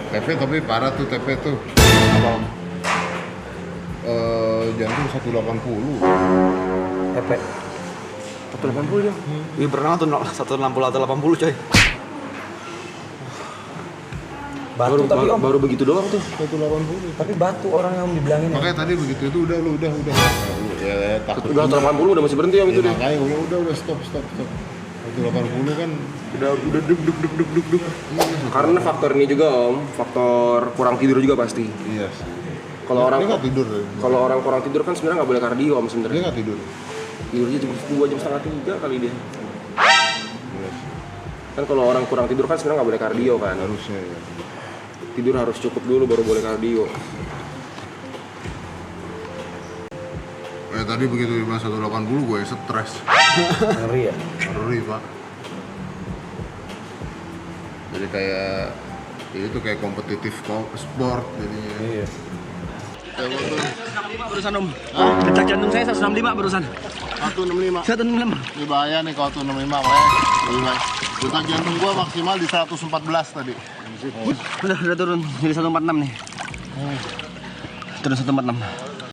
TP tapi parah tuh TP tuh. Apa? Jantung 180. TP 180 ya? Iya pernah tuh 160 atau 80 coy. Batu tapi om. Baru begitu doang tuh. 180. Tapi batu orang yang dibilangin. Makanya tadi begitu itu udah. Ya takut. Udah 180 udah masih berhenti ya itu Ya, deh. makanya udah stop. 180 kan udah duk. Karena faktor ini juga om, faktor kurang tidur juga pasti. Iya. Kalau orang dia nggak tidur. Kalau orang kurang tidur kan sebenarnya nggak boleh kardio om Dia sebenarnya. nggak tidur. Tidurnya jam 2 jam setengah 3 kali dia. Yes. Kan kalau orang kurang tidur kan sebenarnya nggak boleh kardio kan. Harusnya ya. Tidur harus cukup dulu baru boleh kardio. Tadi begitu 180 gue stres. Ngeri ya. Ngeri pak. Jadi kayak itu kayak kompetitif sport jadinya. Iya. Barusan om. Detak jantung saya 165 barusan. 165. 165. Ini bahaya nih kalau 165 weh. Detak jantung gua maksimal di 114 tadi. Udah turun jadi 146 nih. Turun 146.